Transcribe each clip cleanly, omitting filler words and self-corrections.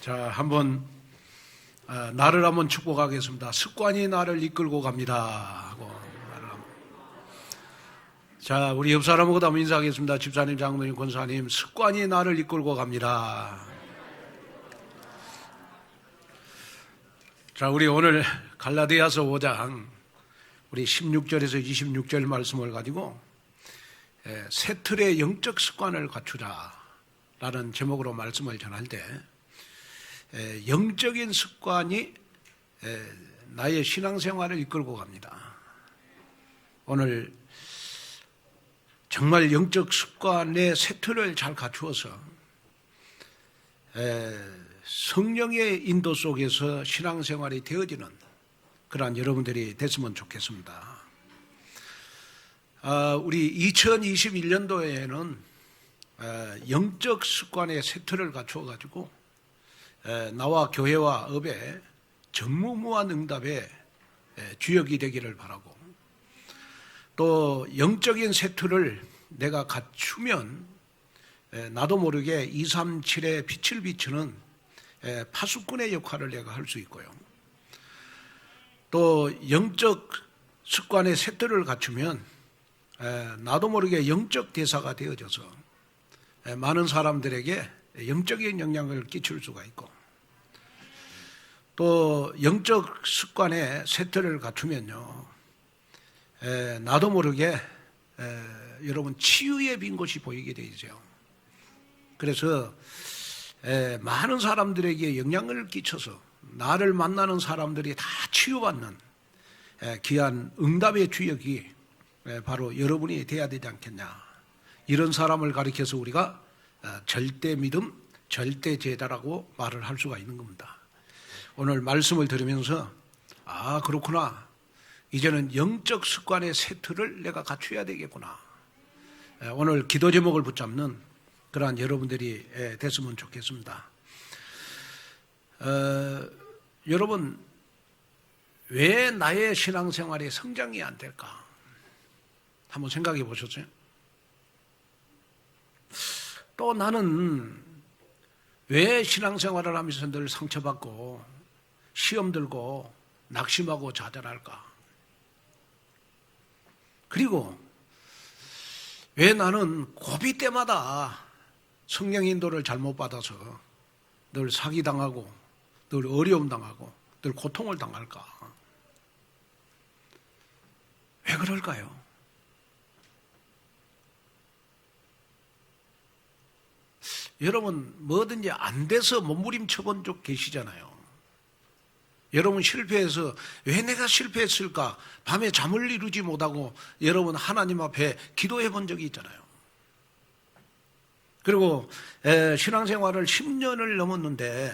자, 나를 한번 축복하겠습니다. 습관이 나를 이끌고 갑니다. 자, 우리 옆 사람하고도 한번 인사하겠습니다. 집사님, 장로님, 권사님, 습관이 나를 이끌고 갑니다. 자, 우리 오늘 갈라디아서 5장 우리 16절에서 26절 말씀을 가지고 새 틀의 영적 습관을 갖추자라는 제목으로 말씀을 전할 때 영적인 습관이 나의 신앙생활을 이끌고 갑니다. 오늘 정말 영적 습관의 새 틀을 잘 갖추어서 성령의 인도 속에서 신앙생활이 되어지는 그러한 여러분들이 됐으면 좋겠습니다. 우리 2021년도에는 영적 습관의 새 틀을 갖추어 가지고 나와 교회와 업에 전무후무한 응답의 주역이 되기를 바라고, 또 영적인 새 틀을 내가 갖추면 나도 모르게 237의 빛을 비추는 파수꾼의 역할을 내가 할 수 있고요. 또 영적 습관의 새 틀을 갖추면 나도 모르게 영적 대사가 되어져서 많은 사람들에게 영적인 영향을 끼칠 수가 있고, 또 영적 습관의 새 틀을 갖추면요, 나도 모르게 여러분 치유의 빈 곳이 보이게 되죠. 그래서 많은 사람들에게 영향을 끼쳐서 나를 만나는 사람들이 다 치유받는 귀한 응답의 주역이 바로 여러분이 돼야 되지 않겠냐. 이런 사람을 가리켜서 우리가 절대 믿음, 절대 제자라고 말을 할 수가 있는 겁니다. 오늘 말씀을 들으면서 그렇구나, 이제는 영적 습관의 새 틀을 내가 갖춰야 되겠구나. 오늘 기도 제목을 붙잡는 그러한 여러분들이 됐으면 좋겠습니다. 여러분, 왜 나의 신앙생활이 성장이 안 될까? 한번 생각해 보셨어요? 또 나는 왜 신앙생활을 하면서 늘 상처받고 시험 들고 낙심하고 좌절할까? 그리고 왜 나는 고비 때마다 성령 인도를 잘못 받아서 늘 사기당하고 늘 어려움 당하고 늘 고통을 당할까? 왜 그럴까요? 여러분, 뭐든지 안 돼서 몸부림쳐 본 적 계시잖아요. 여러분, 실패해서 왜 내가 실패했을까? 밤에 잠을 이루지 못하고 여러분 하나님 앞에 기도해 본 적이 있잖아요. 그리고 신앙생활을 10년을 넘었는데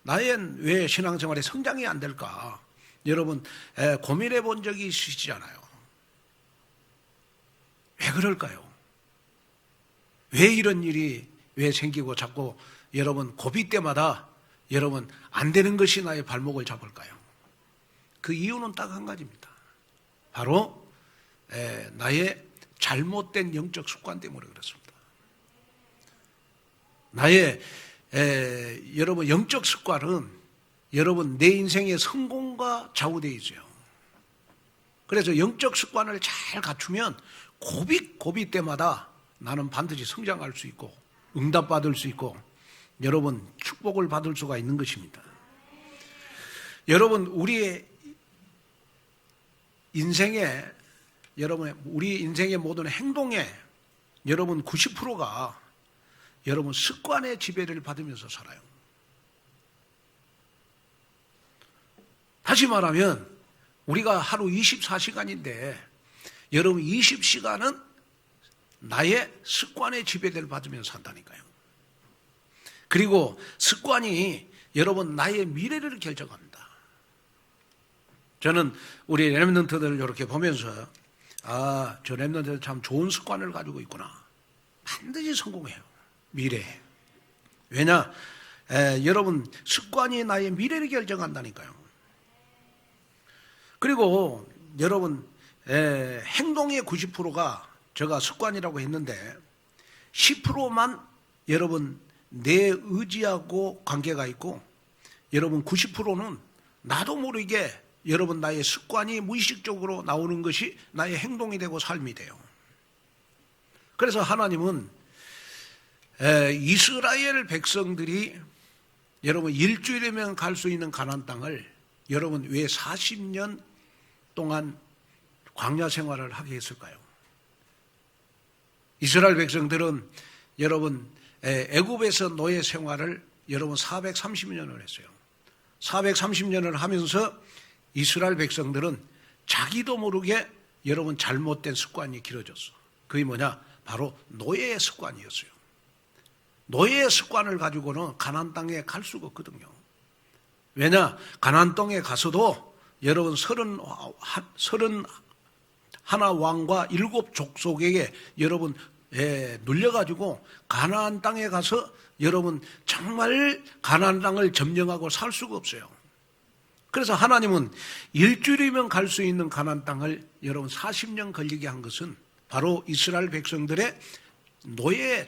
나의 왜 신앙생활이 성장이 안 될까? 여러분 고민해 본 적이 있으시잖아요. 왜 그럴까요? 왜 이런 일이 왜 생기고 자꾸 여러분 고비 때마다 여러분 안 되는 것이 나의 발목을 잡을까요? 그 이유는 딱 한 가지입니다. 바로 나의 잘못된 영적 습관 때문에 그렇습니다. 나의 여러분 영적 습관은 여러분 내 인생의 성공과 좌우되어 있어요. 그래서 영적 습관을 잘 갖추면 고비 때마다 나는 반드시 성장할 수 있고 응답받을 수 있고 여러분 축복을 받을 수가 있는 것입니다. 여러분 우리의 인생에 우리 인생의 모든 행동에 여러분 90%가 여러분 습관의 지배를 받으면서 살아요. 다시 말하면 우리가 하루 24시간인데 여러분 20시간은 나의 습관의 지배를 받으면서 산다니까요. 그리고 습관이 여러분 나의 미래를 결정합니다. 저는 우리 렘넌트들을 이렇게 보면서 저 렘넌트들 참 좋은 습관을 가지고 있구나. 반드시 성공해요. 미래에. 왜냐? 여러분 습관이 나의 미래를 결정한다니까요. 그리고 여러분 행동의 90%가 제가 습관이라고 했는데 10%만 여러분 내 의지하고 관계가 있고 여러분 90%는 나도 모르게 여러분 나의 습관이 무의식적으로 나오는 것이 나의 행동이 되고 삶이 돼요. 그래서 하나님은 이스라엘 백성들이 여러분 일주일이면 갈 수 있는 가나안 땅을 여러분 왜 40년 동안 광야 생활을 하게 했을까요? 이스라엘 백성들은 여러분 애굽에서 노예 생활을 여러분 430년을 했어요. 430년을 하면서 이스라엘 백성들은 자기도 모르게 여러분 잘못된 습관이 길어졌어. 그게 뭐냐? 바로 노예의 습관이었어요. 노예의 습관을 가지고는 가나안 땅에 갈 수가 없거든요. 왜냐? 가나안 땅에 가서도 여러분 31 왕과 7 족속에게 여러분 눌려가지고 가나안 땅에 가서 여러분 정말 가나안 땅을 점령하고 살 수가 없어요. 그래서 하나님은 일주일이면 갈 수 있는 가나안 땅을 여러분 40년 걸리게 한 것은 바로 이스라엘 백성들의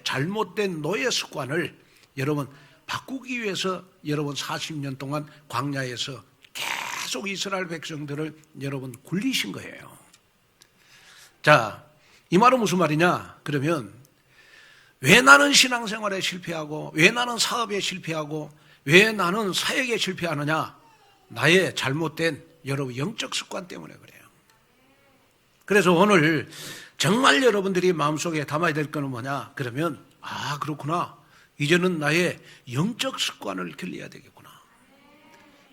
잘못된 노예 습관을 여러분 바꾸기 위해서 여러분 40년 동안 광야에서 계속 이스라엘 백성들을 여러분 굴리신 거예요. 자, 이 말은 무슨 말이냐? 그러면 왜 나는 신앙생활에 실패하고 왜 나는 사업에 실패하고 왜 나는 사역에 실패하느냐? 나의 잘못된 여러분 영적 습관 때문에 그래요. 그래서 오늘 정말 여러분들이 마음속에 담아야 될 거는 뭐냐? 그러면 그렇구나. 이제는 나의 영적 습관을 길러야 되겠구나.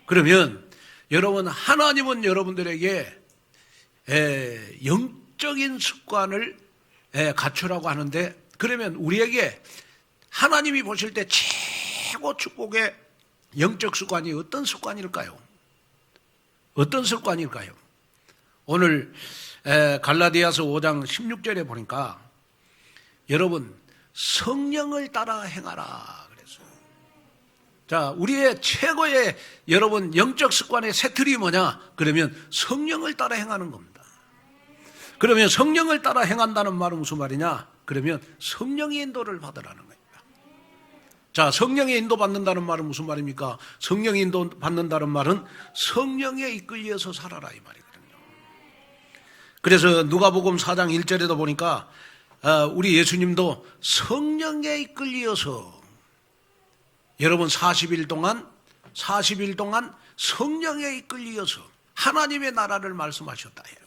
그러면 여러분 하나님은 여러분들에게 영적인 습관을 갖추라고 하는데 그러면 우리에게 하나님이 보실 때 최고 축복의 영적 습관이 어떤 습관일까요? 어떤 습관일까요? 오늘 갈라디아서 5장 16절에 보니까 여러분 성령을 따라 행하라 그랬어요. 자, 우리의 최고의 여러분 영적 습관의 새틀이 뭐냐? 그러면 성령을 따라 행하는 겁니다. 그러면 성령을 따라 행한다는 말은 무슨 말이냐? 그러면 성령의 인도를 받으라는 겁니다. 자, 성령의 인도 받는다는 말은 무슨 말입니까? 성령의 인도 받는다는 말은 성령에 이끌려서 살아라 이 말이거든요. 그래서 누가복음 4장 1절에도 보니까 우리 예수님도 성령에 이끌려서 여러분 40일 동안 성령에 이끌려서 하나님의 나라를 말씀하셨다 해요.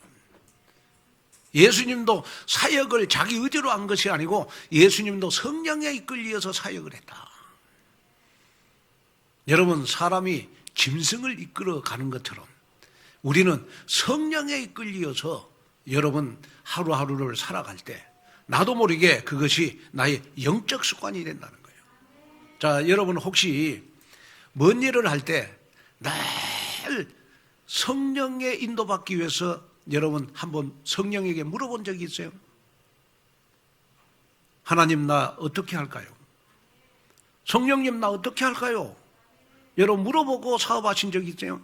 예수님도 사역을 자기 의지로 한 것이 아니고 예수님도 성령에 이끌려서 사역을 했다. 여러분 사람이 짐승을 이끌어 가는 것처럼 우리는 성령에 이끌려서 여러분 하루하루를 살아갈 때 나도 모르게 그것이 나의 영적 습관이 된다는 거예요. 자, 여러분 혹시 뭔 일을 할 때 늘 성령의 인도받기 위해서 여러분 한번 성령에게 물어본 적이 있어요? 하나님 나 어떻게 할까요? 성령님 나 어떻게 할까요? 여러분 물어보고 사업하신 적이 있어요?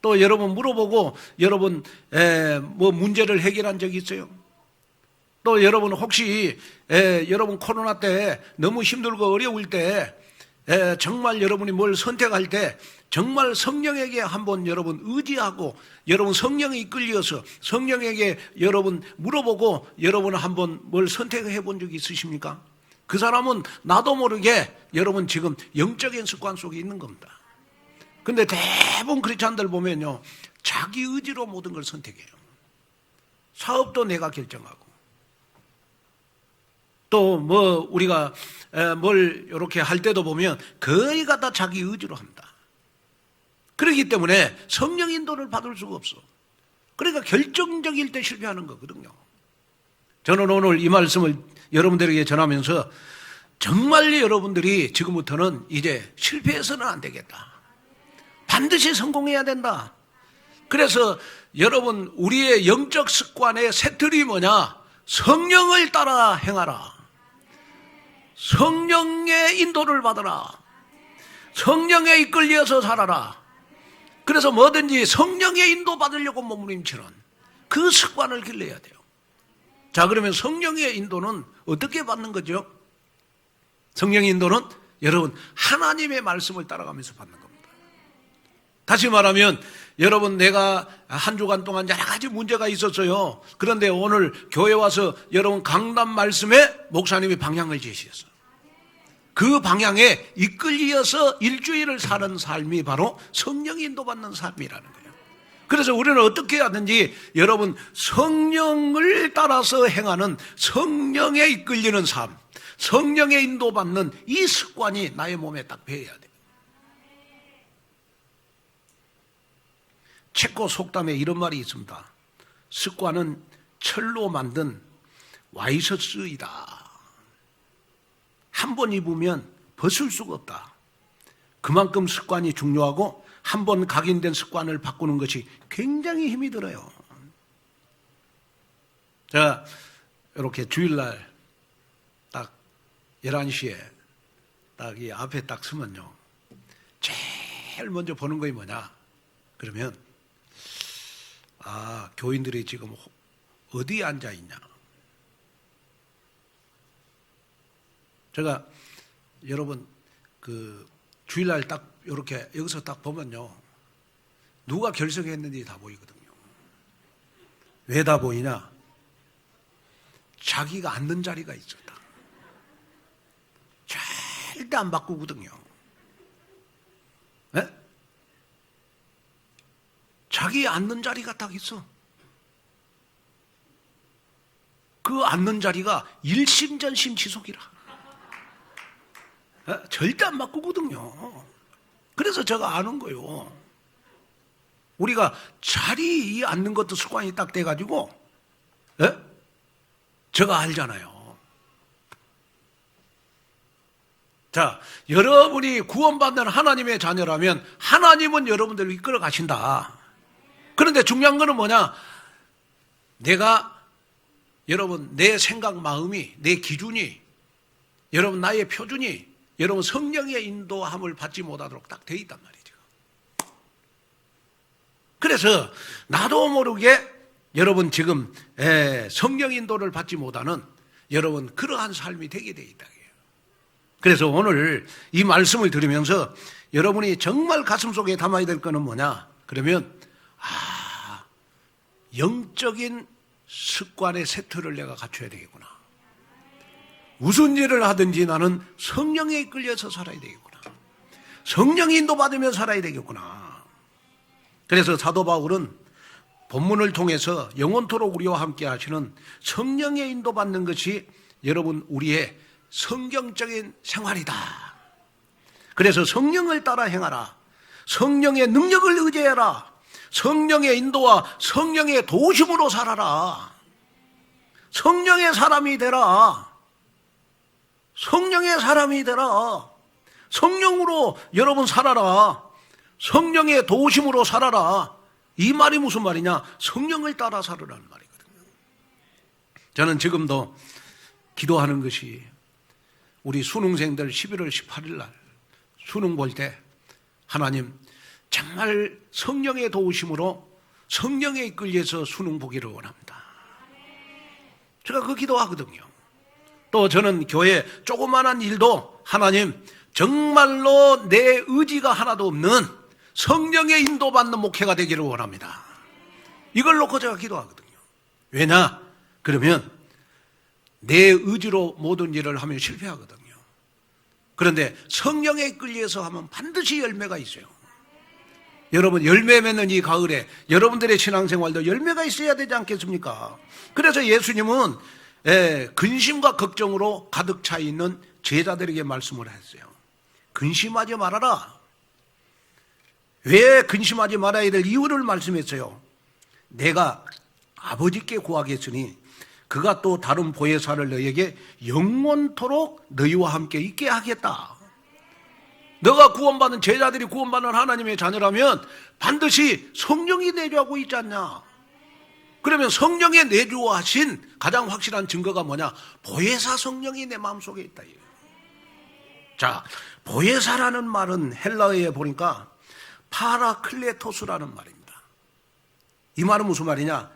또 여러분 물어보고 여러분 뭐 문제를 해결한 적이 있어요? 또 여러분 혹시 여러분 코로나 때 너무 힘들고 어려울 때 정말 여러분이 뭘 선택할 때 정말 성령에게 한번 여러분 의지하고 여러분 성령에 이끌려서 성령에게 여러분 물어보고 여러분 한번 뭘 선택해 본 적이 있으십니까? 그 사람은 나도 모르게 여러분 지금 영적인 습관 속에 있는 겁니다. 근데 대부분 크리스찬들 보면요 자기 의지로 모든 걸 선택해요. 사업도 내가 결정하고 또 뭐 우리가 뭘 이렇게 할 때도 보면 거의 다 자기 의지로 합니다. 그렇기 때문에 성령 인도를 받을 수가 없어. 그러니까 결정적일 때 실패하는 거거든요. 저는 오늘 이 말씀을 여러분들에게 전하면서 정말 여러분들이 지금부터는 이제 실패해서는 안 되겠다. 반드시 성공해야 된다. 그래서 여러분 우리의 영적 습관의 새틀이 뭐냐? 성령을 따라 행하라. 성령의 인도를 받아라. 성령에 이끌려서 살아라. 그래서 뭐든지 성령의 인도 받으려고 몸부림치는 그 습관을 길러야 돼요. 자, 그러면 성령의 인도는 어떻게 받는 거죠? 성령의 인도는 여러분 하나님의 말씀을 따라가면서 받는 겁니다. 다시 말하면 여러분, 내가 한 주간 동안 여러 가지 문제가 있었어요. 그런데 오늘 교회 와서 여러분 강단 말씀에 목사님이 방향을 제시했어요. 그 방향에 이끌려서 일주일을 사는 삶이 바로 성령이 인도받는 삶이라는 거예요. 그래서 우리는 어떻게 하든지 여러분, 성령을 따라서 행하는, 성령에 이끌리는 삶, 성령에 인도받는 이 습관이 나의 몸에 딱 배어야 돼요. 체코 속담에 이런 말이 있습니다. 습관은 철로 만든 와이셔츠이다. 한 번 입으면 벗을 수가 없다. 그만큼 습관이 중요하고 한 번 각인된 습관을 바꾸는 것이 굉장히 힘이 들어요. 제가 이렇게 주일날 딱 11시에 딱 이 앞에 딱 서면요, 제일 먼저 보는 것이 뭐냐 그러면 교인들이 지금 어디에 앉아 있냐. 제가 여러분 그 주일날 딱 이렇게 여기서 딱 보면요, 누가 결석했는지 다 보이거든요. 왜 다 보이냐? 자기가 앉는 자리가 있었다. 절대 안 바꾸거든요. 네? 자기 앉는 자리가 딱 있어. 그 앉는 자리가 일심전심 지속이라. 절대 안 바꾸거든요. 그래서 제가 아는 거예요. 우리가 자리에 앉는 것도 습관이 딱 돼가지고, 제가 알잖아요. 자, 여러분이 구원받는 하나님의 자녀라면 하나님은 여러분들을 이끌어 가신다. 그런데 중요한 거는 뭐냐? 내가, 여러분, 내 생각, 마음이, 내 기준이, 여러분, 나의 표준이, 여러분, 성령의 인도함을 받지 못하도록 딱 돼 있단 말이죠. 그래서 나도 모르게 여러분 지금 성령 인도를 받지 못하는 여러분 그러한 삶이 되게 돼 있다. 그래서 오늘 이 말씀을 들으면서 여러분이 정말 가슴속에 담아야 될 거는 뭐냐? 그러면 영적인 습관의 세트를 내가 갖춰야 되겠구나. 무슨 일을 하든지 나는 성령에 이끌려서 살아야 되겠구나. 성령이 인도받으며 살아야 되겠구나. 그래서 사도 바울은 본문을 통해서 영원토록 우리와 함께 하시는 성령에 인도받는 것이 여러분 우리의 성경적인 생활이다. 그래서 성령을 따라 행하라. 성령의 능력을 의지해라. 성령의 인도와 성령의 도우심으로 살아라. 성령의 사람이 되라. 성령의 사람이 되라. 성령으로 여러분 살아라. 성령의 도우심으로 살아라. 이 말이 무슨 말이냐? 성령을 따라 살으라는 말이거든요. 저는 지금도 기도하는 것이 우리 수능생들 11월 18일 날 수능 볼 때 하나님 정말 성령의 도우심으로 성령에 이끌려서 수능 보기를 원합니다. 제가 그 기도하거든요. 또 저는 교회 조그마한 일도 하나님 정말로 내 의지가 하나도 없는 성령의 인도받는 목회가 되기를 원합니다. 이걸 놓고 제가 기도하거든요. 왜냐? 그러면 내 의지로 모든 일을 하면 실패하거든요. 그런데 성령에 이끌려서 하면 반드시 열매가 있어요. 여러분 열매 맺는 이 가을에 여러분들의 신앙생활도 열매가 있어야 되지 않겠습니까? 그래서 예수님은 근심과 걱정으로 가득 차 있는 제자들에게 말씀을 했어요. 근심하지 말아라. 왜 근심하지 말아야 될 이유를 말씀했어요. 내가 아버지께 구하겠으니 그가 또 다른 보혜사를 너에게 영원토록 너희와 함께 있게 하겠다. 너가 구원받은 제자들이 구원받는 하나님의 자녀라면 반드시 성령이 내주하고 있지 않냐. 그러면 성령의 내주하신 가장 확실한 증거가 뭐냐? 보혜사 성령이 내 마음속에 있다. 자, 보혜사라는 말은 헬라어에 보니까 파라클레토스라는 말입니다. 이 말은 무슨 말이냐?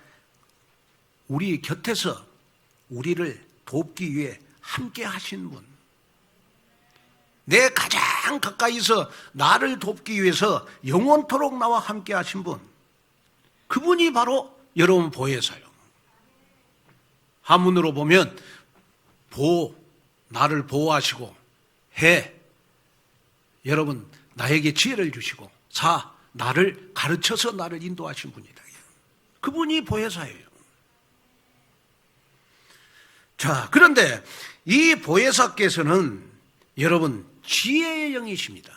우리 곁에서 우리를 돕기 위해 함께 하신 분. 내 가장 가까이서 나를 돕기 위해서 영원토록 나와 함께 하신 분, 그분이 바로 여러분 보혜사요. 한문으로 보면 나를 보호하시고, 해, 여러분 나에게 지혜를 주시고, 나를 가르쳐서 나를 인도하신 분이다. 그분이 보혜사예요. 자, 그런데 이 보혜사께서는 여러분 지혜의 영이십니다.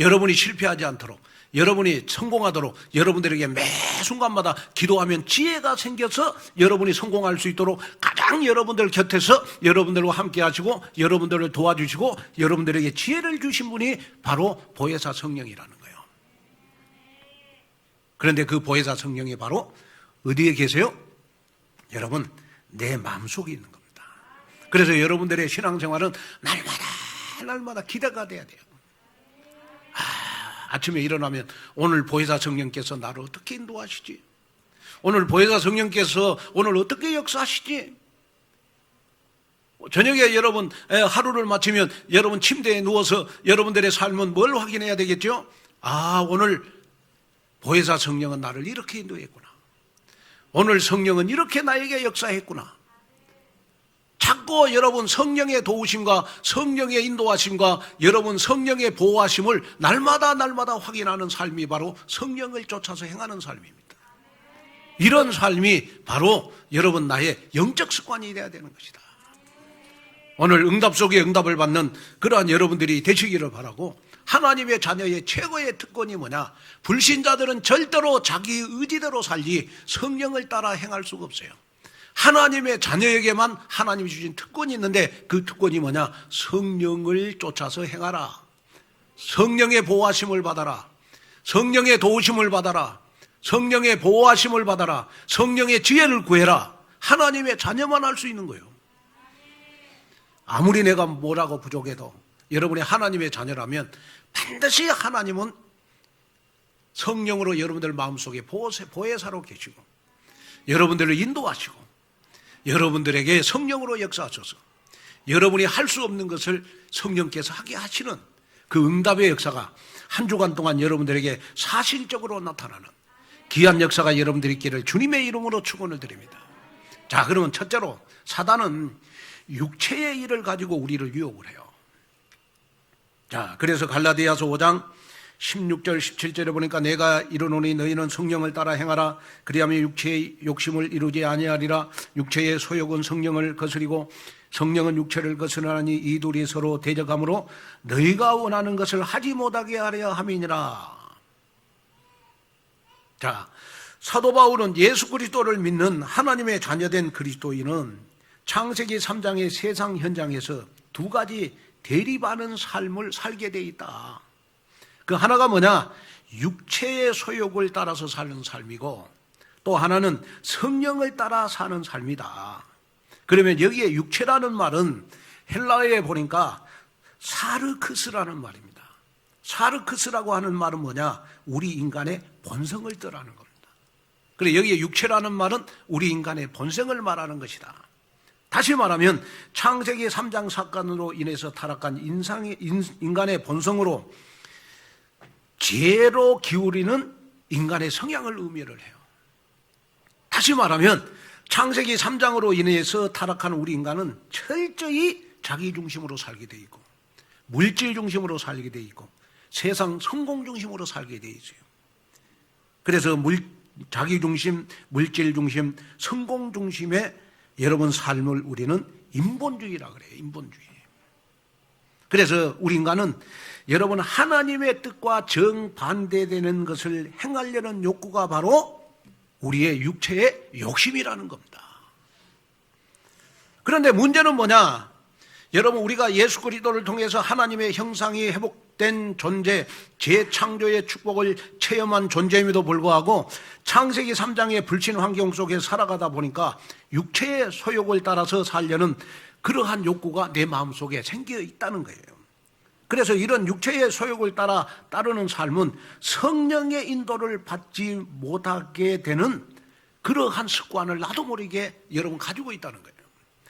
여러분이 실패하지 않도록, 여러분이 성공하도록, 여러분들에게 매 순간마다 기도하면 지혜가 생겨서 여러분이 성공할 수 있도록 가장 여러분들 곁에서 여러분들과 함께 하시고, 여러분들을 도와주시고, 여러분들에게 지혜를 주신 분이 바로 보혜사 성령이라는 거예요. 그런데 그 보혜사 성령이 바로 어디에 계세요? 여러분, 내 마음속에 있는 겁니다. 그래서 여러분들의 신앙생활은 날마다 기대가 돼야 돼요. 아침에 일어나면 오늘 보혜사 성령께서 나를 어떻게 인도하시지? 오늘 보혜사 성령께서 오늘 어떻게 역사하시지? 저녁에 여러분 하루를 마치면 여러분 침대에 누워서 여러분들의 삶은 뭘 확인해야 되겠죠? 오늘 보혜사 성령은 나를 이렇게 인도했구나. 오늘 성령은 이렇게 나에게 역사했구나. 자꾸 여러분 성령의 도우심과 성령의 인도하심과 여러분 성령의 보호하심을 날마다 확인하는 삶이 바로 성령을 쫓아서 행하는 삶입니다. 이런 삶이 바로 여러분 나의 영적 습관이 되어야 되는 것이다. 오늘 응답 속에 응답을 받는 그러한 여러분들이 되시기를 바라고, 하나님의 자녀의 최고의 특권이 뭐냐? 불신자들은 절대로 자기 의지대로 살지 성령을 따라 행할 수가 없어요. 하나님의 자녀에게만 하나님이 주신 특권이 있는데, 그 특권이 뭐냐? 성령을 쫓아서 행하라. 성령의 보호하심을 받아라. 성령의 도우심을 받아라. 성령의 보호하심을 받아라. 성령의 지혜를 구해라. 하나님의 자녀만 할 수 있는 거예요. 아무리 내가 뭐라고 부족해도 여러분이 하나님의 자녀라면 반드시 하나님은 성령으로 여러분들 마음속에 보혜사로 계시고, 여러분들을 인도하시고, 여러분들에게 성령으로 역사하셔서 여러분이 할 수 없는 것을 성령께서 하게 하시는 그 응답의 역사가 한 주간 동안 여러분들에게 사실적으로 나타나는 귀한 역사가 여러분들이 있기를 주님의 이름으로 축원을 드립니다. 자, 그러면 첫째로 사단은 육체의 일을 가지고 우리를 유혹을 해요. 자, 그래서 갈라디아서 5장 16절 17절에 보니까 내가 이르노니 너희는 성령을 따라 행하라. 그리하면 육체의 욕심을 이루지 아니하리라. 육체의 소욕은 성령을 거스리고 성령은 육체를 거스르나니 이 둘이 서로 대적하므로 너희가 원하는 것을 하지 못하게 하려 함이니라. 자, 사도 바울은 예수 그리스도를 믿는 하나님의 자녀된 그리스도인은 창세기 3장의 세상 현장에서 두 가지 대립하는 삶을 살게 돼 있다. 그 하나가 뭐냐? 육체의 소욕을 따라서 사는 삶이고, 또 하나는 성령을 따라 사는 삶이다. 그러면 여기에 육체라는 말은 헬라어에 보니까 사르크스라는 말입니다. 사르크스라고 하는 말은 뭐냐? 우리 인간의 본성을 뜻하는 겁니다. 그래, 여기에 육체라는 말은 우리 인간의 본성을 말하는 것이다. 다시 말하면 창세기 3장 사건으로 인해서 타락한 인간의 본성으로 죄로 기울이는 인간의 성향을 의미를 해요. 다시 말하면 창세기 3장으로 인해서 타락한 우리 인간은 철저히 자기 중심으로 살게 돼 있고, 물질 중심으로 살게 돼 있고, 세상 성공 중심으로 살게 돼 있어요. 그래서 자기 중심, 물질 중심, 성공 중심의 여러분 삶을 우리는 인본주의라 그래요. 인본주의. 그래서 우리 인간은 여러분 하나님의 뜻과 정반대되는 것을 행하려는 욕구가 바로 우리의 육체의 욕심이라는 겁니다. 그런데 문제는 뭐냐? 여러분, 우리가 예수 그리스도를 통해서 하나님의 형상이 회복된 존재, 재창조의 축복을 체험한 존재임에도 불구하고 창세기 3장의 불신 환경 속에 살아가다 보니까 육체의 소욕을 따라서 살려는 그러한 욕구가 내 마음속에 생겨 있다는 거예요. 그래서 이런 육체의 소욕을 따르는 삶은 성령의 인도를 받지 못하게 되는 그러한 습관을 나도 모르게 여러분 가지고 있다는 거예요.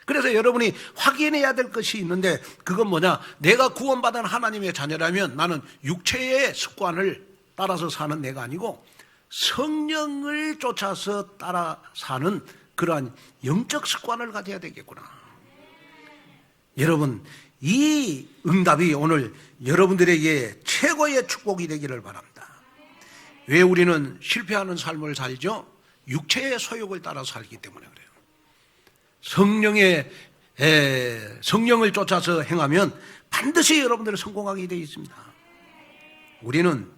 그래서 여러분이 확인해야 될 것이 있는데 그건 뭐냐? 내가 구원받은 하나님의 자녀라면 나는 육체의 습관을 따라서 사는 내가 아니고 성령을 쫓아서 따라 사는 그러한 영적 습관을 가져야 되겠구나. 여러분, 이 응답이 오늘 여러분들에게 최고의 축복이 되기를 바랍니다. 왜 우리는 실패하는 삶을 살죠? 육체의 소욕을 따라 살기 때문에 그래요. 성령을 쫓아서 행하면 반드시 여러분들은 성공하게 되어 있습니다. 우리는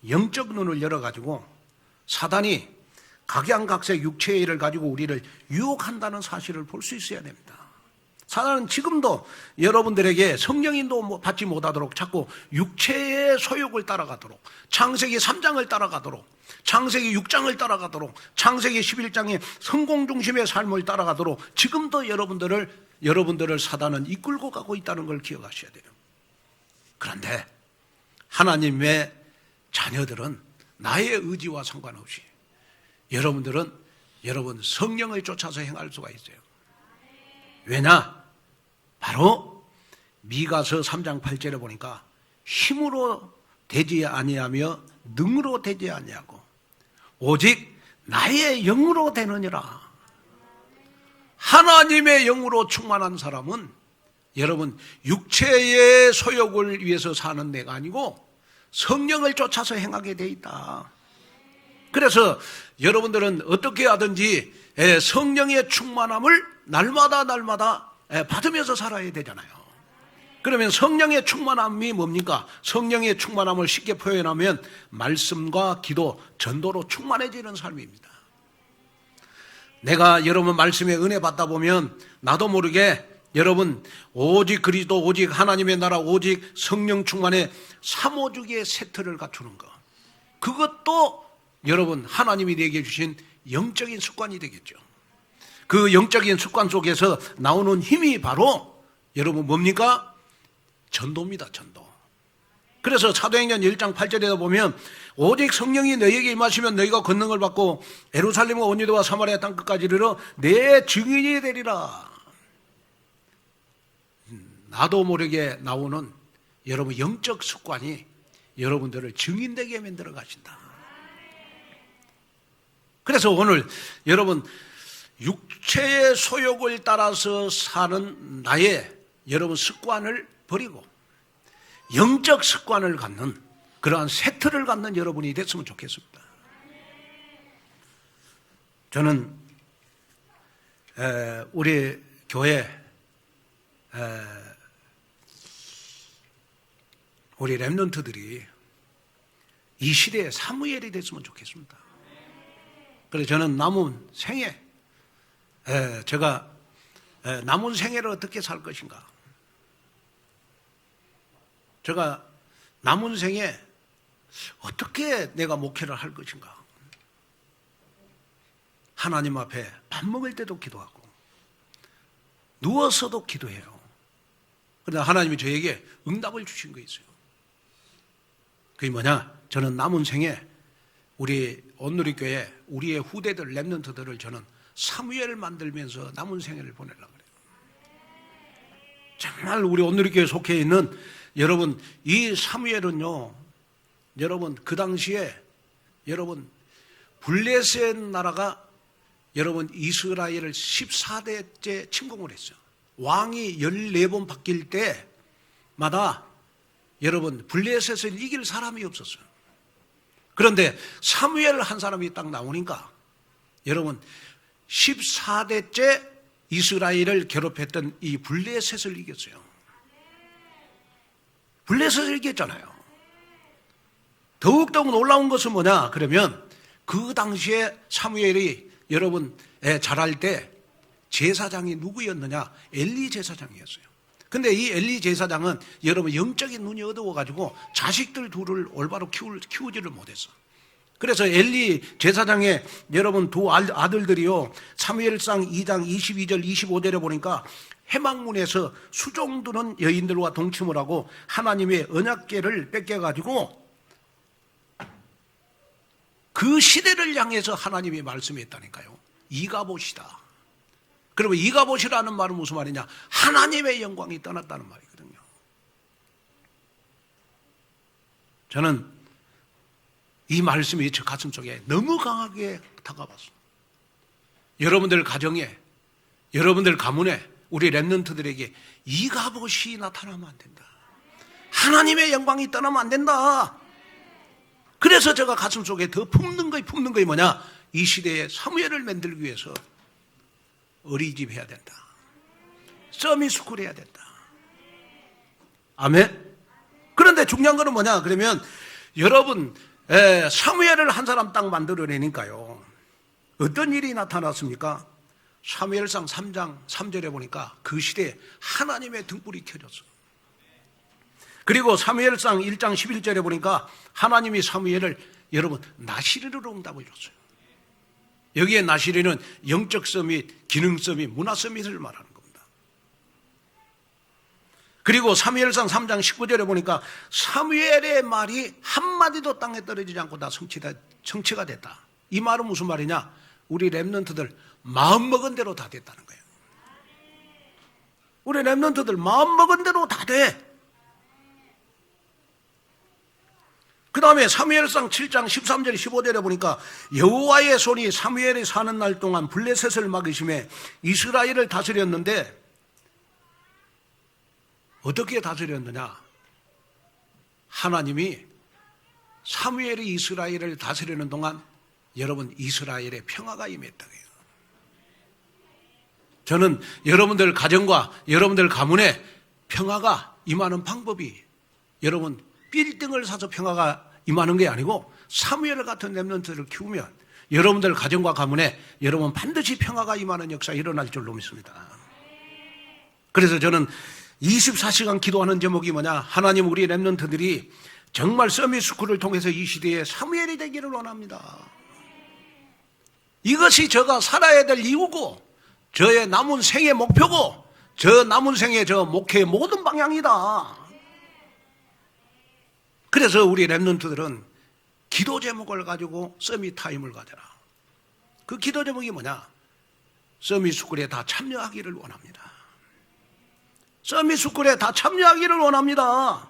영적 눈을 열어가지고 사단이 각양각색 육체의 일을 가지고 우리를 유혹한다는 사실을 볼 수 있어야 됩니다. 사단은 지금도 여러분들에게 성령인도 받지 못하도록 자꾸 육체의 소욕을 따라가도록, 창세기 3장을 따라가도록, 창세기 6장을 따라가도록, 창세기 11장의 성공 중심의 삶을 따라가도록 지금도 여러분들을 사단은 이끌고 가고 있다는 걸 기억하셔야 돼요. 그런데 하나님의 자녀들은 나의 의지와 상관없이 여러분 성령을 쫓아서 행할 수가 있어요. 왜냐? 바로 미가서 3장 8절에 보니까 힘으로 되지 아니하며 능으로 되지 아니하고 오직 나의 영으로 되느니라. 하나님의 영으로 충만한 사람은 여러분 육체의 소욕을 위해서 사는 내가 아니고 성령을 쫓아서 행하게 돼 있다. 그래서 여러분들은 어떻게 하든지 성령의 충만함을 날마다 받으면서 살아야 되잖아요. 그러면 성령의 충만함이 뭡니까? 성령의 충만함을 쉽게 표현하면 말씀과 기도, 전도로 충만해지는 삶입니다. 내가 여러분 말씀에 은혜 받다 보면 나도 모르게 여러분 오직 그리스도, 오직 하나님의 나라, 오직 성령 충만의 삼오죽의 세트를 갖추는 것, 그것도 여러분 하나님이 내게 주신 영적인 습관이 되겠죠. 그 영적인 습관 속에서 나오는 힘이 바로 여러분 뭡니까? 전도입니다. 전도. 그래서 사도행전 1장 8절에 보면 오직 성령이 너희에게 임하시면 너희가 권능을 받고 예루살렘과 온유대와 사마리아 땅끝까지 이르러 내 증인이 되리라. 나도 모르게 나오는 여러분 영적 습관이 여러분들을 증인되게 만들어 가신다. 그래서 오늘 여러분 육체의 소욕을 따라서 사는 나의 여러분 습관을 버리고 영적 습관을 갖는 그러한 세트를 갖는 여러분이 됐으면 좋겠습니다. 저는 우리 교회 우리 렘넌트들이 이 시대의 사무엘이 됐으면 좋겠습니다. 그래서 저는 남은 생애 제가 남은 생애를 어떻게 살 것인가, 제가 남은 생에 어떻게 내가 목회를 할 것인가, 하나님 앞에 밥 먹을 때도 기도하고 누워서도 기도해요. 그러나 하나님이 저에게 응답을 주신 거 있어요. 그게 뭐냐? 저는 남은 생에 우리 온누리교회 우리의 후대들 렘넌트들을 저는 사무엘을 만들면서 남은 생애를 보내려고 그래요. 정말 우리 온누리교회에 속해 있는 여러분, 이 사무엘은요, 여러분 그 당시에 여러분 블레셋 나라가 여러분 이스라엘을 14대째 침공을 했어요. 왕이 14번 바뀔 때마다 여러분 블레셋을 이길 사람이 없었어요. 그런데 사무엘 한 사람이 딱 나오니까 여러분 14대째 이스라엘을 괴롭혔던 이 블레셋을 이겼어요. 블레셋을 이겼잖아요. 더욱더욱 놀라운 것은 뭐냐? 그러면 그 당시에 사무엘이 여러분 자랄 때 제사장이 누구였느냐? 엘리 제사장이었어요. 근데 이 엘리 제사장은 여러분 영적인 눈이 어두워가지고 자식들 둘을 올바로 키우지를 못했어. 그래서 엘리 제사장의 여러분 두 아들들이요, 사무엘상 2장 22절 25절에 보니까 해망문에서 수종드는 여인들과 동침을 하고 하나님의 언약궤를 뺏겨가지고 그 시대를 향해서 하나님이 말씀했다니까요. 이가봇이다. 그러면 이가봇이라는 말은 무슨 말이냐? 하나님의 영광이 떠났다는 말이거든요. 저는 이 말씀이 제 가슴속에 너무 강하게 다가왔습니다. 여러분들 가정에, 여러분들 가문에, 우리 렘넌트들에게 이가봇이 나타나면 안 된다. 하나님의 영광이 떠나면 안 된다. 그래서 제가 가슴속에 더 품는 거이 뭐냐? 이 시대에 사무엘을 만들기 위해서 어린이집 해야 된다. 서밋스쿨 해야 된다. 아멘. 그런데 중요한 거는 뭐냐? 그러면 여러분 사무엘을 한 사람 딱 만들어내니까요. 어떤 일이 나타났습니까? 사무엘상 3장 3절에 보니까 그 시대에 하나님의 등불이 켜졌어. 그리고 사무엘상 1장 11절에 보니까 하나님이 사무엘을 여러분 나시르로 응답을 줬어요. 여기에 나시르는 영적 서밋, 기능 서밋, 문화 서밋을 말하는 겁니다. 그리고 사무엘상 3장 19절에 보니까 사무엘의 말이 한마디도 땅에 떨어지지 않고 다 성취가 됐다. 이 말은 무슨 말이냐? 우리 렘넌트들 마음먹은 대로 다 됐다는 거예요. 우리 렘넌트들 마음먹은 대로 다 돼. 그 다음에 사무엘상 7장 13절 15절에 보니까 여호와의 손이 사무엘이 사는 날 동안 블레셋을 막으심에 이스라엘을 다스렸는데 어떻게 다스렸느냐? 하나님이 사무엘이 이스라엘을 다스리는 동안 여러분 이스라엘의 평화가 임했다. 저는 여러분들 가정과 여러분들 가문에 평화가 임하는 방법이 여러분 빌딩을 사서 평화가 임하는 게 아니고 사무엘 같은 렘넌트를 키우면 여러분들 가정과 가문에 여러분 반드시 평화가 임하는 역사가 일어날 줄로 믿습니다. 그래서 저는 24시간 기도하는 제목이 뭐냐? 하나님 우리 렘넌트들이 정말 서밋스쿨을 통해서 이 시대에 사무엘이 되기를 원합니다. 이것이 제가 살아야 될 이유고 저의 남은 생의 목표고 저 남은 생의 저 목회의 모든 방향이다. 그래서 우리 렘넌트들은 기도 제목을 가지고 서밋 타임을 가져라. 그 기도 제목이 뭐냐? 서밋스쿨에 다 참여하기를 원합니다. 서밋스쿨에 다 참여하기를 원합니다.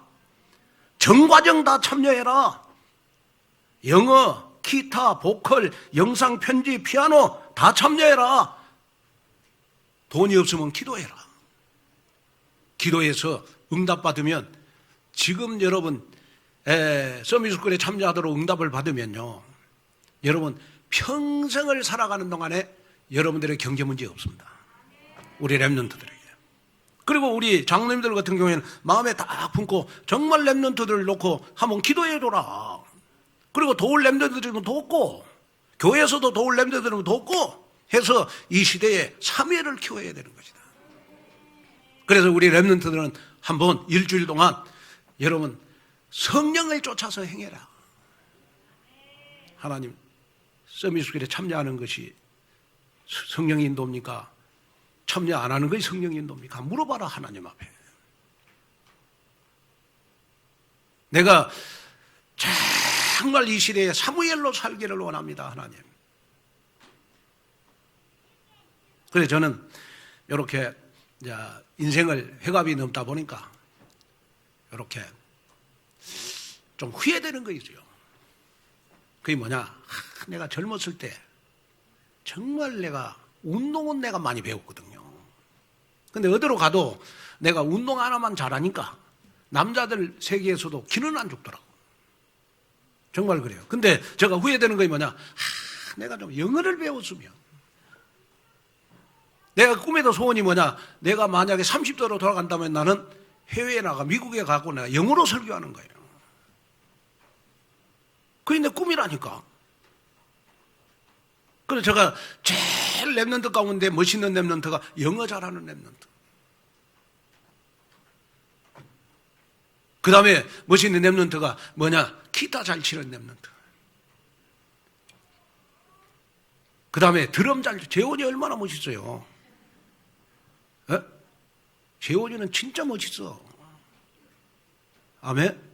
전과정 다 참여해라. 영어, 기타, 보컬, 영상 편집, 피아노 다 참여해라. 돈이 없으면 기도해라. 기도해서 응답받으면 지금 여러분 서밋스쿨에 참여하도록 응답을 받으면요, 여러분 평생을 살아가는 동안에 여러분들의 경제 문제 없습니다. 우리 렘넌트들에게. 그리고 우리 장로님들 같은 경우에는 마음에 딱 품고 정말 렘넌트들을 놓고 한번 기도해줘라. 그리고 도울 렘넌트들이면 돕고 교회에서도 도울 렘넌트들이면 돕고 해서 이 시대에 사무엘을 키워야 되는 것이다. 그래서 우리 렘넌트들은 한번 일주일 동안 여러분 성령을 쫓아서 행해라. 하나님 서밋스쿨에 참여하는 것이 성령 인도입니까? 참여 안 하는 것이 성령 인도입니까? 물어봐라 하나님 앞에. 내가 정말 이 시대에 사무엘로 살기를 원합니다. 하나님. 그래서 저는 이렇게 인생을 회갑이 넘다 보니까 이렇게 좀 후회되는 거 있어요. 그게 뭐냐? 내가 젊었을 때 정말 내가 운동은 내가 많이 배웠거든요. 근데 어디로 가도 내가 운동 하나만 잘하니까 남자들 세계에서도 기는 안 죽더라고. 정말 그래요. 근데 제가 후회되는 게 뭐냐? 내가 좀 영어를 배웠으면. 내가 꿈에도 소원이 뭐냐? 내가 만약에 30도로 돌아간다면 나는 해외에 나가 미국에 가고 내가 영어로 설교하는 거예요. 그게 내 꿈이라니까. 그래서 제가 제일 렘넌트 가운데 멋있는 렘넌트가 영어 잘하는 렘넌트. 그 다음에 멋있는 렘넌트가 뭐냐? 기타 잘 치는 렘넌트. 그 다음에 드럼 잘, 재원이 얼마나 멋있어요. 에? 재원이는 진짜 멋있어. 아멘?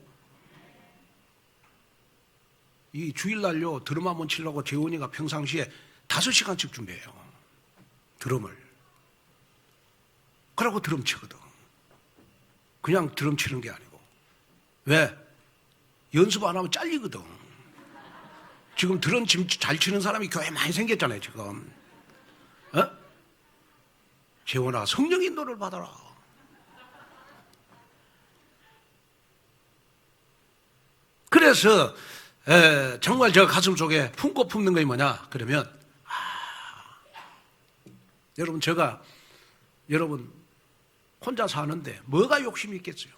이 주일날요, 드럼 한번 치려고 재원이가 평상시에 5시간씩 준비해요. 드럼을. 그러고 드럼 치거든. 그냥 드럼 치는 게 아니고. 왜? 연습 안 하면 잘리거든. 지금 드럼 잘 치는 사람이 교회에 많이 생겼잖아요, 지금. 어? 재원아, 성령 인도를 받아라. 그래서 정말 저 가슴 속에 품고 품는 것이 뭐냐 그러면 여러분 제가 여러분 혼자 사는데 뭐가 욕심이 있겠어요?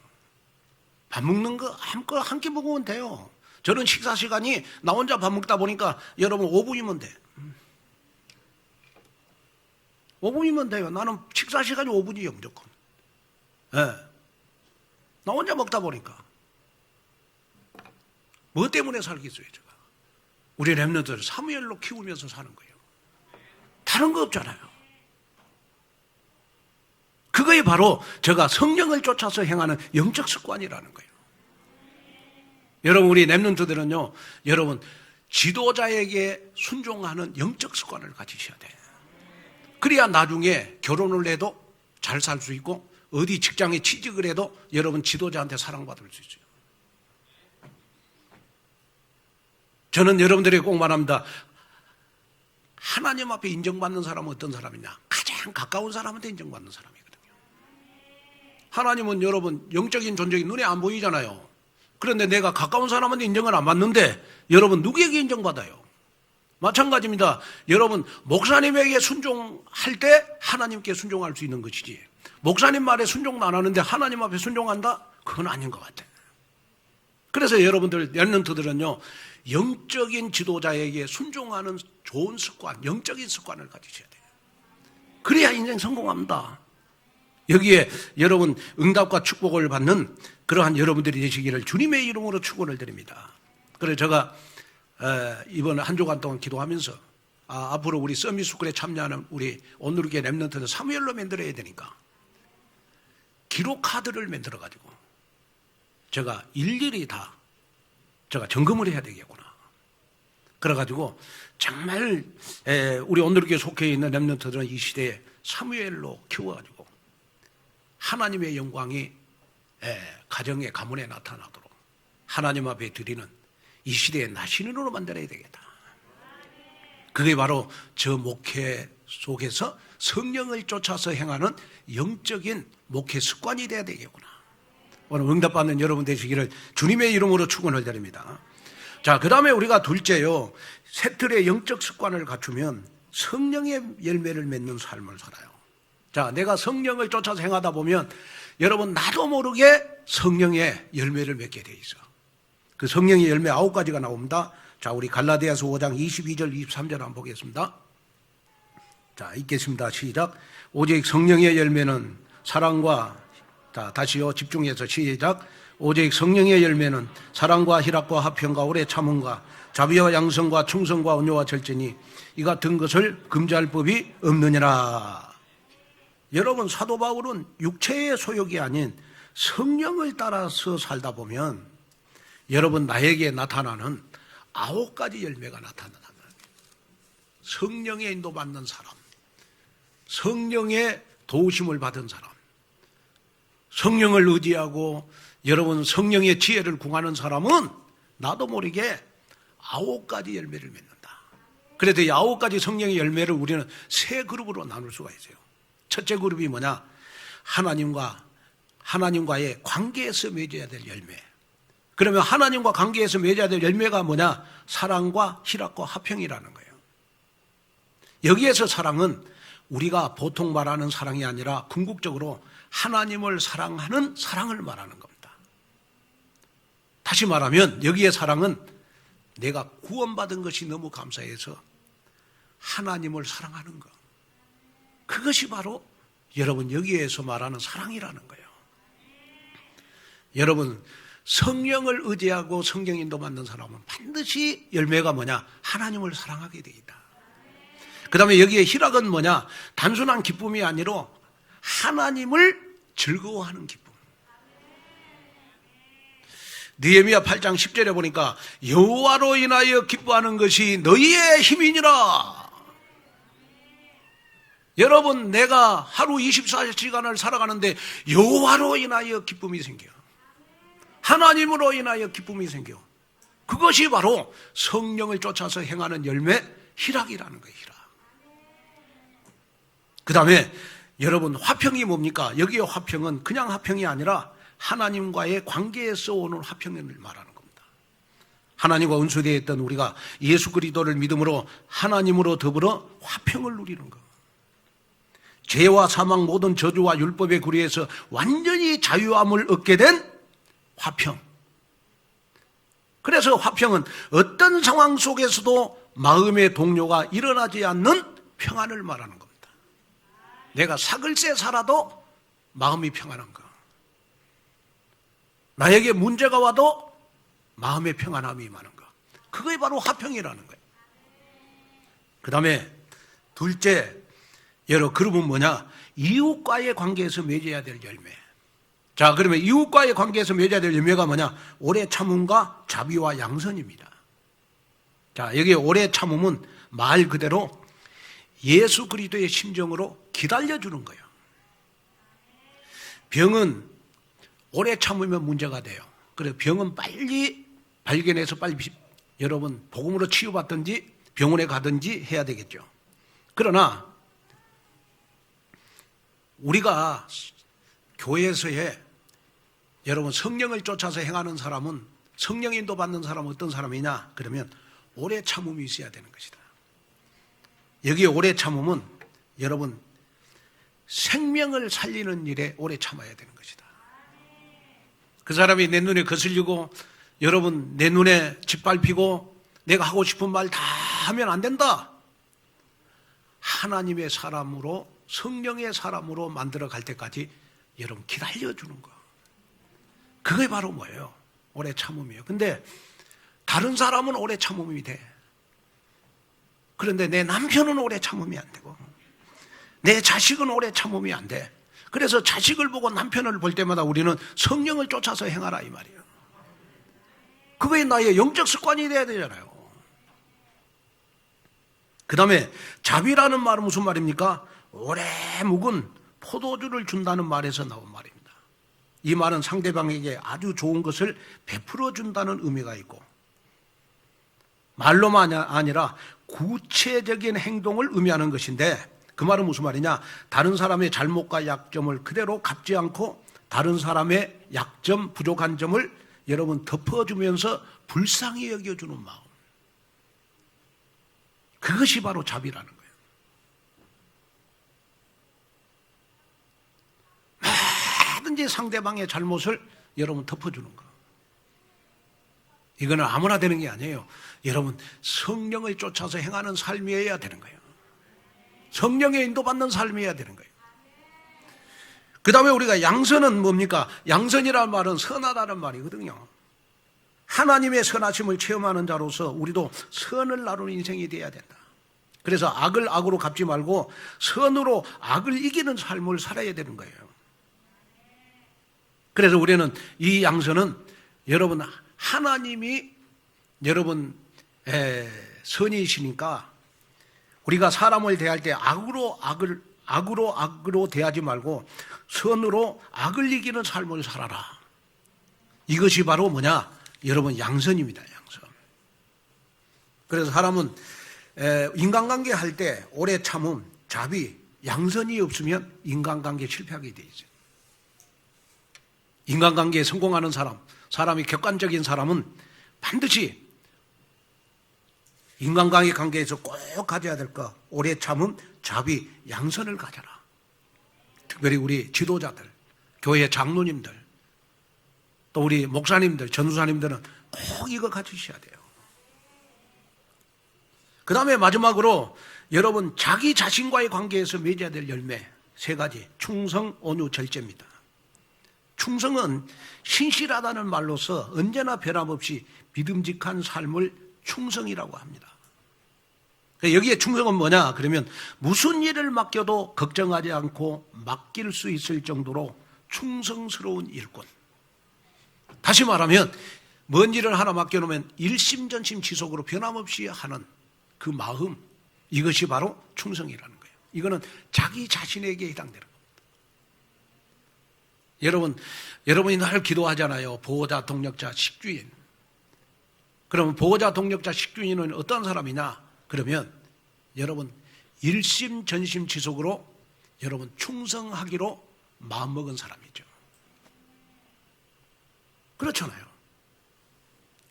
밥 먹는 거 한껏 한 끼 먹으면 돼요. 저는 식사 시간이 나 혼자 밥 먹다 보니까 여러분 5분이면 돼. 5분이면 돼요. 나는 식사 시간이 5분이에요 무조건. 나 혼자 먹다 보니까. 뭐 때문에 살겠어요, 제가? 우리 렘넌트를 사무엘로 키우면서 사는 거예요. 다른 거 없잖아요. 그거에 바로 제가 성령을 쫓아서 행하는 영적 습관이라는 거예요. 여러분, 우리 렘넌트들은요, 여러분, 지도자에게 순종하는 영적 습관을 가지셔야 돼요. 그래야 나중에 결혼을 해도 잘 살 수 있고, 어디 직장에 취직을 해도 여러분 지도자한테 사랑받을 수 있어요. 저는 여러분들에게 꼭 말합니다. 하나님 앞에 인정받는 사람은 어떤 사람이냐? 가장 가까운 사람한테 인정받는 사람이거든요. 하나님은 여러분 영적인 존재가 눈에 안 보이잖아요. 그런데 내가 가까운 사람한테 인정을 안 받는데 여러분 누구에게 인정받아요? 마찬가지입니다. 여러분 목사님에게 순종할 때 하나님께 순종할 수 있는 것이지, 목사님 말에 순종도 안 하는데 하나님 앞에 순종한다? 그건 아닌 것 같아요. 그래서 여러분들 렘넌트들은요, 영적인 지도자에게 순종하는 좋은 습관, 영적인 습관을 가지셔야 돼요. 그래야 인생 성공합니다. 여기에 여러분 응답과 축복을 받는 그러한 여러분들이 되시기를 주님의 이름으로 축원을 드립니다. 그래서 제가 이번 한 주간 동안 기도하면서 앞으로 우리 서밋스쿨에 참여하는 우리 온누리교회 렘넌트는 사무엘로 만들어야 되니까 기록 카드를 만들어 가지고 제가 일일이 다 제가 점검을 해야 되겠구나. 그래가지고 정말 우리 온누리교회 속해 있는 렘넌트들은 이 시대에 사무엘로 키워가지고 하나님의 영광이 가정에 가문에 나타나도록 하나님 앞에 드리는 이 시대의 나신인으로 만들어야 되겠다. 그게 바로 저 목회 속에서 성령을 쫓아서 행하는 영적인 목회 습관이 돼야 되겠구나. 오늘 응답받는 여러분 되시기를 주님의 이름으로 축원을 드립니다. 자, 그 다음에 우리가 둘째요, 새 틀의 영적 습관을 갖추면 성령의 열매를 맺는 삶을 살아요. 자, 내가 성령을 쫓아서 행하다 보면 여러분 나도 모르게 성령의 열매를 맺게 돼 있어. 그 성령의 열매 9가지가 나옵니다. 자, 우리 갈라디아서 5장 22절 23절 한번 보겠습니다. 자, 읽겠습니다. 시작. 오직 성령의 열매는 사랑과, 자, 다시요, 집중해서 시작. 오직 성령의 열매는 사랑과 희락과 화평과 오래 참음과 자비와 양성과 충성과 온유와 절제니 이 같은 것을 금지할 법이 없느니라. 여러분, 사도 바울은 육체의 소욕이 아닌 성령을 따라서 살다 보면 여러분 나에게 나타나는 9가지 열매가 나타난다는 거예요. 성령의 인도받는 사람, 성령의 도우심을 받은 사람, 성령을 의지하고 여러분 성령의 지혜를 구하는 사람은 나도 모르게 9가지 열매를 맺는다. 그래도 이 9가지 성령의 열매를 우리는 세 그룹으로 나눌 수가 있어요. 첫째 그룹이 뭐냐? 하나님과의 관계에서 맺어야 될 열매. 그러면 하나님과 관계에서 맺어야 될 열매가 뭐냐? 사랑과 희락과 화평이라는 거예요. 여기에서 사랑은 우리가 보통 말하는 사랑이 아니라 궁극적으로 하나님을 사랑하는 사랑을 말하는 겁니다. 다시 말하면 여기에 사랑은 내가 구원받은 것이 너무 감사해서 하나님을 사랑하는 것. 그것이 바로 여러분 여기에서 말하는 사랑이라는 거예요. 여러분 성령을 의지하고 성령 인도받는 사람은 반드시 열매가 뭐냐? 하나님을 사랑하게 되어 있다. 그 다음에 여기에 희락은 뭐냐? 단순한 기쁨이 아니라 하나님을 즐거워하는 기쁨. 느헤미야 8장 10절에 보니까 여호와로 인하여 기뻐하는 것이 너희의 힘이니라. 여러분, 내가 하루 24시간을 살아가는데 여호와로 인하여 기쁨이 생겨요. 하나님으로 인하여 기쁨이 생겨. 그것이 바로 성령을 쫓아서 행하는 열매, 희락이라는 거예요. 희락. 그 다음에 여러분, 화평이 뭡니까? 여기의 화평은 그냥 화평이 아니라 하나님과의 관계에서 오는 화평을 말하는 겁니다. 하나님과 은수되어 있던 우리가 예수 그리스도를 믿음으로 하나님으로 더불어 화평을 누리는 것. 죄와 사망 모든 저주와 율법의 구리에서 완전히 자유함을 얻게 된 화평. 그래서 화평은 어떤 상황 속에서도 마음의 동요가 일어나지 않는 평안을 말하는 겁니다. 내가 사글세 살아도 마음이 평안한 거. 나에게 문제가 와도 마음의 평안함이 임하는 거. 그게 바로 화평이라는 거예요. 그 다음에 둘째, 그러면 뭐냐? 이웃과의 관계에서 맺어야 될 열매. 자, 그러면 이웃과의 관계에서 맺어야 될 열매가 뭐냐? 오래 참음과 자비와 양선입니다. 자, 여기 오래 참음은 말 그대로 예수 그리스도의 심정으로 기다려주는 거예요. 병은 오래 참으면 문제가 돼요. 그래서 병은 빨리 발견해서 빨리 여러분 복음으로 치유받든지 병원에 가든지 해야 되겠죠. 그러나 우리가 교회에서의 여러분 성령을 쫓아서 행하는 사람은, 성령 인도 받는 사람은 어떤 사람이냐? 그러면 오래 참음이 있어야 되는 것이다. 여기에 오래 참음은 여러분 생명을 살리는 일에 오래 참아야 되는 것이다. 그 사람이 내 눈에 거슬리고 여러분 내 눈에 짓밟히고 내가 하고 싶은 말 다 하면 안 된다. 하나님의 사람으로, 성령의 사람으로 만들어 갈 때까지 여러분 기다려주는 거. 그게 바로 뭐예요? 오래 참음이에요. 근데 다른 사람은 오래 참음이 돼. 그런데 내 남편은 오래 참음이 안 되고 내 자식은 오래 참음이 안 돼. 그래서 자식을 보고 남편을 볼 때마다 우리는 성령을 쫓아서 행하라 이 말이에요. 그게 나의 영적 습관이 돼야 되잖아요. 그 다음에 자비라는 말은 무슨 말입니까? 오래 묵은 포도주를 준다는 말에서 나온 말입니다. 이 말은 상대방에게 아주 좋은 것을 베풀어 준다는 의미가 있고 말로만 아니라 구체적인 행동을 의미하는 것인데, 그 말은 무슨 말이냐? 다른 사람의 잘못과 약점을 그대로 갚지 않고 다른 사람의 약점, 부족한 점을 여러분 덮어주면서 불쌍히 여겨주는 마음. 그것이 바로 자비라는 거예요. 뭐든지 상대방의 잘못을 여러분 덮어주는 거. 이거는 아무나 되는 게 아니에요. 여러분 성령을 쫓아서 행하는 삶이어야 되는 거예요. 성령의 인도받는 삶이어야 되는 거예요. 그 다음에 우리가 양선은 뭡니까? 양선이라는 말은 선하다는 말이거든요. 하나님의 선하심을 체험하는 자로서 우리도 선을 나누는 인생이 되어야 된다. 그래서 악을 악으로 갚지 말고 선으로 악을 이기는 삶을 살아야 되는 거예요. 그래서 우리는 이 양선은 여러분 하나님이 여러분 선이시니까 우리가 사람을 대할 때 악으로 대하지 말고 선으로 악을 이기는 삶을 살아라. 이것이 바로 뭐냐? 여러분 양선입니다. 양선. 그래서 사람은 인간관계 할 때 오래 참음, 자비, 양선이 없으면 인간관계 실패하게 돼 있어요. 인간관계에 성공하는 사람이 객관적인 사람은 반드시 인간관계에서 꼭 가져야 될 거, 오래 참음, 자비, 양선을 가져라. 특별히 우리 지도자들, 교회 장로님들, 또 우리 목사님들, 전도사님들은 꼭 이거 가지셔야 돼요. 그 다음에 마지막으로 여러분 자기 자신과의 관계에서 맺어야 될 열매 3가지, 충성, 온유, 절제입니다. 충성은 신실하다는 말로서 언제나 변함없이 믿음직한 삶을 충성이라고 합니다. 여기에 충성은 뭐냐? 그러면 무슨 일을 맡겨도 걱정하지 않고 맡길 수 있을 정도로 충성스러운 일꾼. 다시 말하면 뭔 일을 하나 맡겨놓으면 일심전심 지속으로 변함없이 하는 그 마음, 이것이 바로 충성이라는 거예요. 이거는 자기 자신에게 해당되는 겁니다. 여러분이 늘 기도하잖아요. 보호자, 동력자, 식주인. 그러면 보호자, 동력자, 식주인은 어떤 사람이냐? 그러면 여러분 일심전심지속으로 여러분 충성하기로 마음먹은 사람이죠. 그렇잖아요.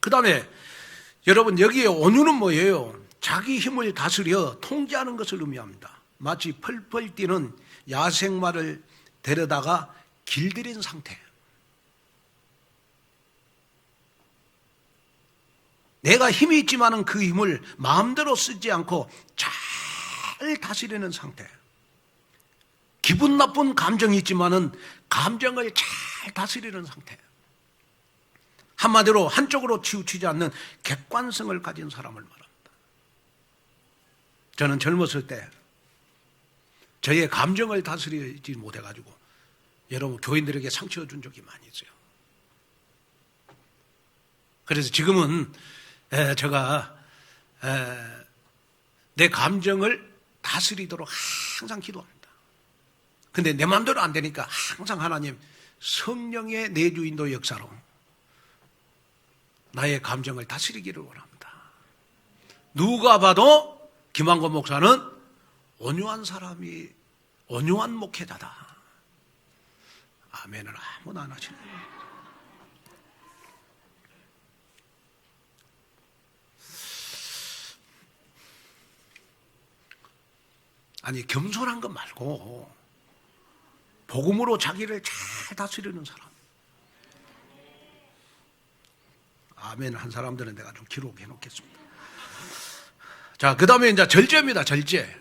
그 다음에 여러분 여기에 온유는 뭐예요? 자기 힘을 다스려 통제하는 것을 의미합니다. 마치 펄펄 뛰는 야생마를 데려다가 길들인 상태. 내가 힘이 있지만은 그 힘을 마음대로 쓰지 않고 잘 다스리는 상태. 기분 나쁜 감정이 있지만은 감정을 잘 다스리는 상태. 한마디로 한쪽으로 치우치지 않는 객관성을 가진 사람을 말합니다. 저는 젊었을 때 저의 감정을 다스리지 못해가지고 여러분 교인들에게 상처 준 적이 많이 있어요. 그래서 지금은 제가 내 감정을 다스리도록 항상 기도합니다. 근데 내 마음대로 안 되니까 항상 하나님 성령의 내주인도 역사로 나의 감정을 다스리기를 원합니다. 누가 봐도 김한권 목사는 온유한 사람이 온유한 목회자다. 아멘을 아무나 안 하시네요. 아니 겸손한 것 말고 복음으로 자기를 잘 다스리는 사람. 아멘 한 사람들은 내가 좀 기록해 놓겠습니다. 자, 그 다음에 이제 절제입니다. 절제.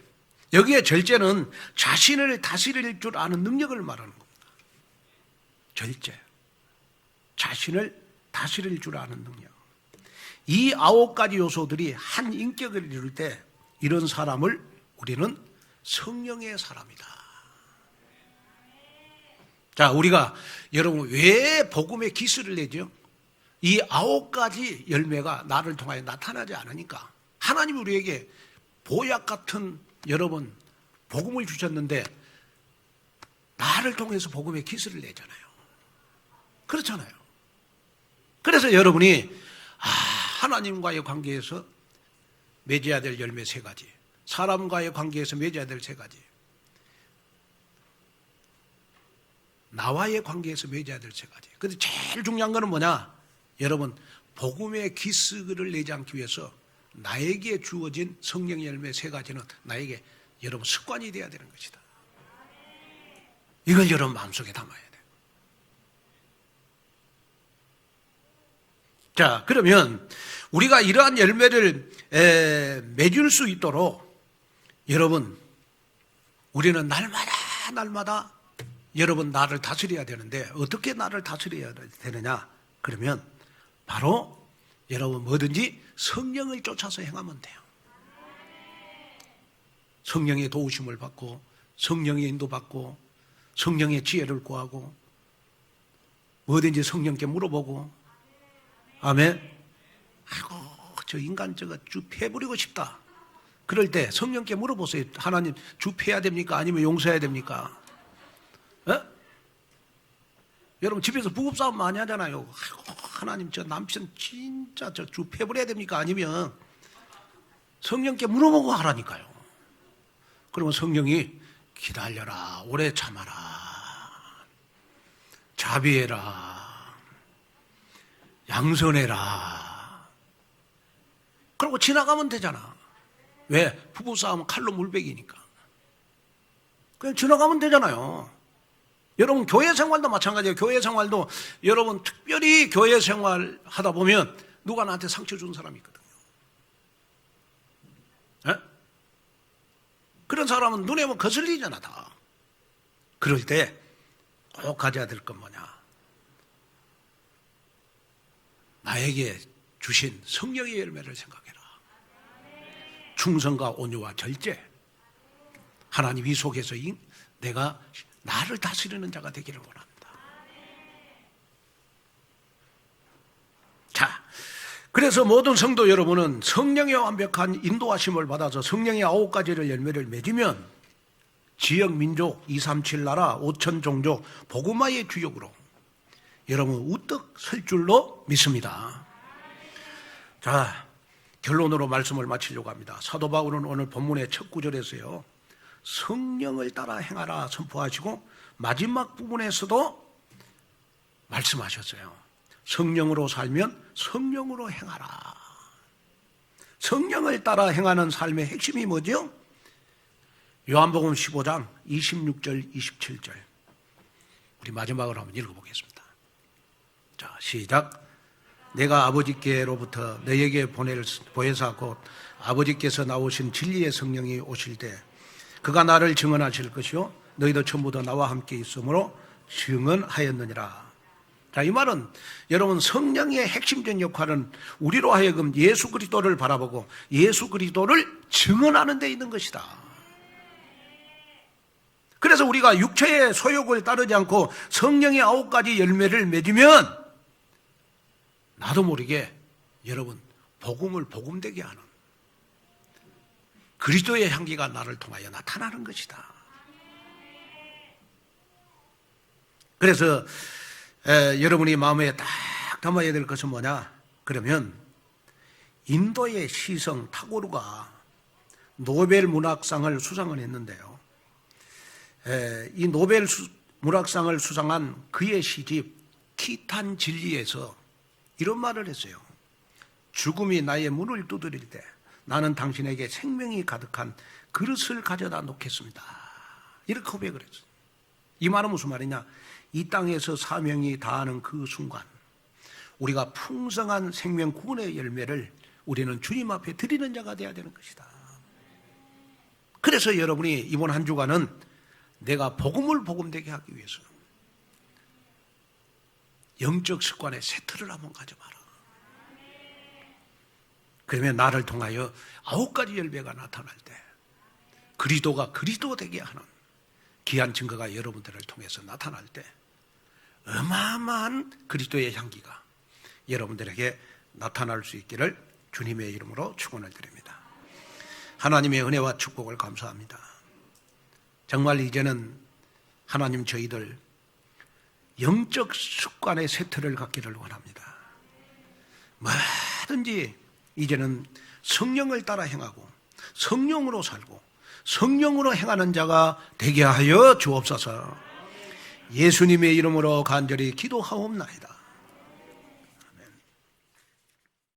여기에 절제는 자신을 다스릴 줄 아는 능력을 말하는 겁니다. 절제. 자신을 다스릴 줄 아는 능력. 이 9가지 요소들이 한 인격을 이룰 때 이런 사람을 우리는 성령의 사람이다. 자, 우리가 여러분 왜 복음의 기술을 내죠? 이 9가지 열매가 나를 통하여 나타나지 않으니까 하나님이 우리에게 보약 같은 여러분 복음을 주셨는데 나를 통해서 복음의 기술을 내잖아요. 그렇잖아요. 그래서 여러분이 하나님과의 관계에서 맺어야 될 열매 3가지, 사람과의 관계에서 맺어야 될 3가지, 나와의 관계에서 맺어야 될 3가지. 근데 제일 중요한 거는 뭐냐? 여러분 복음의 기술을 내지 않기 위해서 나에게 주어진 성령의 열매 3가지는 나에게 여러분 습관이 되어야 되는 것이다. 이걸 여러분 마음속에 담아야 돼요. 자, 그러면 우리가 이러한 열매를 맺을 수 있도록 여러분 우리는 날마다 여러분 나를 다스려야 되는데 어떻게 나를 다스려야 되느냐? 그러면 바로 여러분 뭐든지 성령을 쫓아서 행하면 돼요. 성령의 도우심을 받고 성령의 인도받고 성령의 지혜를 구하고 뭐든지 성령께 물어보고. 아멘. 아이고 저 인간 저거 주 패버리고 싶다. 그럴 때 성령께 물어보세요. 하나님 주 패야 됩니까? 아니면 용서해야 됩니까? 여러분 집에서 부부싸움 많이 하잖아요. 아이고, 하나님 저 남편 진짜 저 주 패버려야 됩니까? 아니면 성령께 물어보고 하라니까요. 그러면 성령이 기다려라, 오래 참아라, 자비해라, 양선해라. 그러고 지나가면 되잖아. 왜? 부부싸움은 칼로 물베기니까. 그냥 지나가면 되잖아요. 여러분 교회 생활도 마찬가지예요. 교회 생활도 여러분 특별히 교회 생활 하다 보면 누가 나한테 상처 준 사람이 있거든요. 에? 그런 사람은 눈에 뭐 거슬리잖아 다. 그럴 때 꼭 가져야 될 건 뭐냐? 나에게 주신 성령의 열매를 생각해라. 충성과 온유와 절제. 하나님 이 속에서 내가 나를 다스리는 자가 되기를 원합니다. 자, 그래서 모든 성도 여러분은 성령의 완벽한 인도하심을 받아서 성령의 9가지를 열매를 맺으면 지역 민족 237 나라 5천 종족 복음화의 주역으로 여러분 우뚝 설 줄로 믿습니다. 자, 결론으로 말씀을 마치려고 합니다. 사도 바울은 오늘 본문의 첫 구절에서요, 성령을 따라 행하라 선포하시고 마지막 부분에서도 말씀하셨어요. 성령으로 살면 성령으로 행하라. 성령을 따라 행하는 삶의 핵심이 뭐죠? 요한복음 15장 26절 27절 우리 마지막으로 한번 읽어보겠습니다. 자, 시작. 내가 아버지께로부터 너에게 보혜사 곧 아버지께서 나오신 진리의 성령이 오실 때 그가 나를 증언하실 것이요 너희도 전부도 나와 함께 있으므로 증언하였느니라. 자, 이 말은 여러분 성령의 핵심적 역할은 우리로 하여금 예수 그리스도를 바라보고 예수 그리스도를 증언하는 데 있는 것이다. 그래서 우리가 육체의 소욕을 따르지 않고 성령의 9가지 열매를 맺으면 나도 모르게 여러분 복음을 복음되게 하는 그리스도의 향기가 나를 통하여 나타나는 것이다. 그래서 여러분이 마음에 딱 담아야 될 것은 뭐냐? 그러면 인도의 시성 타고르가 노벨 문학상을 수상을 했는데요. 이 노벨 문학상을 수상한 그의 시집 티탄 진리에서 이런 말을 했어요. 죽음이 나의 문을 두드릴 때 나는 당신에게 생명이 가득한 그릇을 가져다 놓겠습니다. 이렇게 고백을 했어요. 이 말은 무슨 말이냐? 이 땅에서 사명이 다하는 그 순간 우리가 풍성한 생명 구원의 열매를 우리는 주님 앞에 드리는 자가 되어야 되는 것이다. 그래서 여러분이 이번 한 주간은 내가 복음을 복음되게 하기 위해서 영적 습관의 세트를 한번 가져봐라. 그러면 나를 통하여 9가지 열매가 나타날 때 그리스도가 그리스도 되게 하는 귀한 증거가 여러분들을 통해서 나타날 때 어마어마한 그리스도의 향기가 여러분들에게 나타날 수 있기를 주님의 이름으로 축원을 드립니다. 하나님의 은혜와 축복을 감사합니다. 정말 이제는 하나님 저희들 영적 습관의 세트를 갖기를 원합니다. 뭐든지 이제는 성령을 따라 행하고 성령으로 살고 성령으로 행하는 자가 되게 하여 주옵소서. 예수님의 이름으로 간절히 기도하옵나이다.